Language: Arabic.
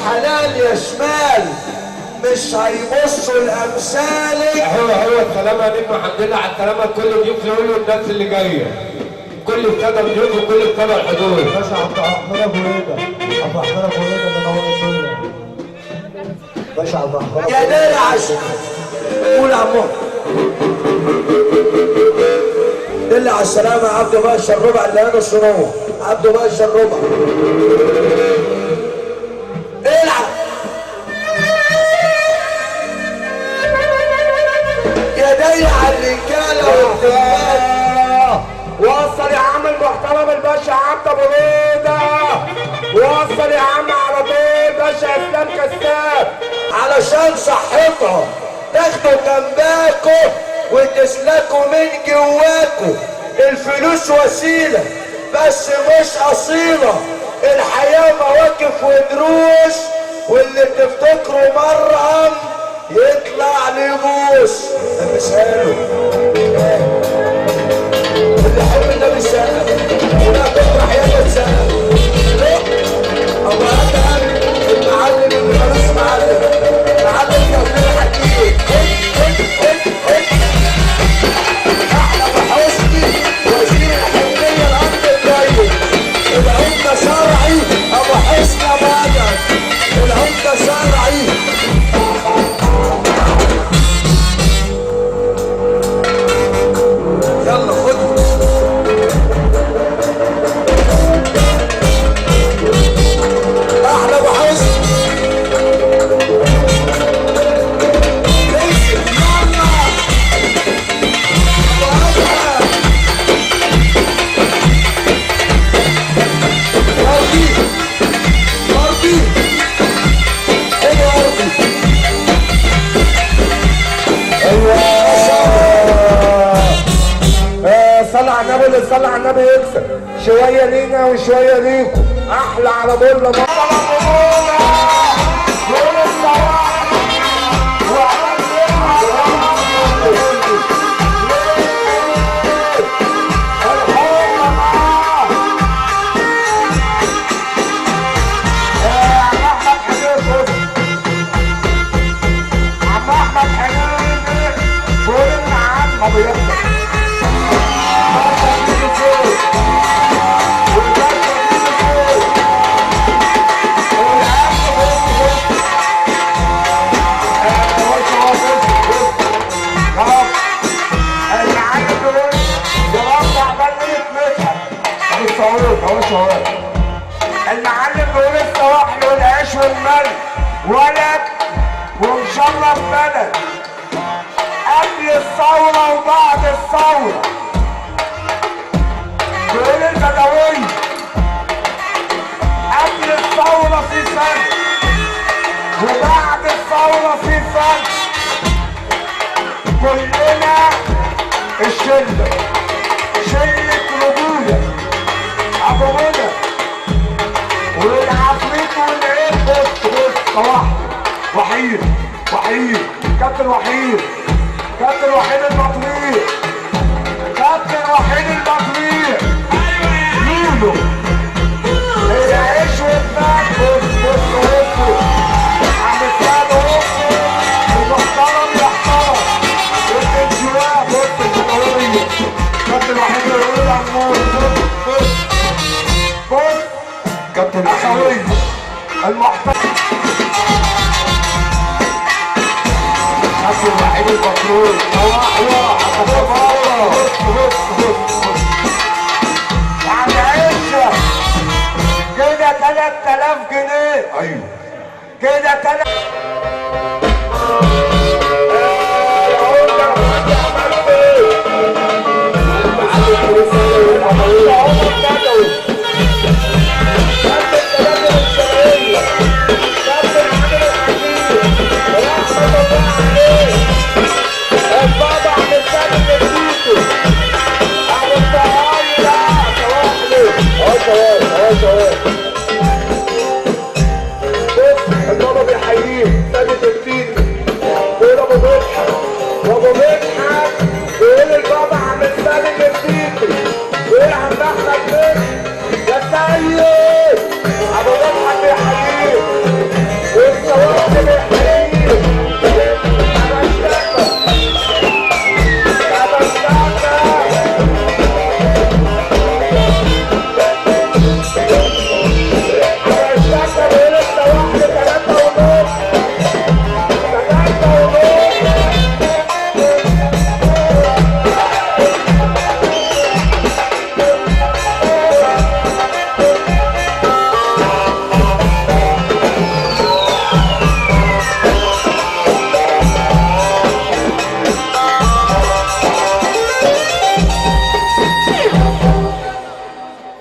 حلال يا شمال، مش هيبصوا لامثالك. هو الكلام يا نجم، الحمد لله على الكلام. كل ضيوف يقولوا الناس اللي جايه، كل ابتدى ضيوف وكل ابتدى الحضور. باشا عبد الرحمن ابو ريده، عبد الرحمن ابو ريده اللي نور الدنيا. باشا عبد الرحمن يا دير عشان قول يا عمو. دل على السلامة يا عبده باشا الربع اللي هنا الصنوع. عبده باشا الربع. العب يا دير على الرجالة والرجال. وصل يا عم المحترم الباشا عبد ابو ريده، وصل يا عم على طول باشا اسلام كساب. علشان صحتها تاخدوا جنباكوا وتسلكوا من جواكوا. الفلوس وسيلة بس مش أصيلة، الحياة مواقف ودروس، واللي تفتكره مرهم يطلع لبوس. ده مثاله اللي حب النبي سنة ولا تطرح يا سنة. أبو أدهم المعلم اللي خلاص معلم معلم كابتن حكيم. أحلى بحسني وزير الحنية الأرض الطيب العمدة شرعي أبو حسني بدر العمدة شرعي. يلا خد احلى ابو حسن. صلى على النبي، اللي صلى على النبي يكسب. شويه لينا وشويه ليكم. احلى على بولا المعلم بيقول الصواحي والعيش والملح ولد ومشرف بلد. قبل الثورة وبعد الثورة بيقول البدوي. قبل الثورة في سنة وبعد الثورة في سنة. كلنا الشلة شلة رجولة أبو منى والعفريت والعيب. بص وحيد كابتن وحيد المطريق لولو العيش والمال. بص عم السعد المحترم يحترم والانشواء. بص الجمهورية كابتن وحيد يقول عمود. بص كابتن اخوي المحترم كابتن وحيد البطرول. يعني عيشة كده 3000 جنيه. ايوه كده 3000.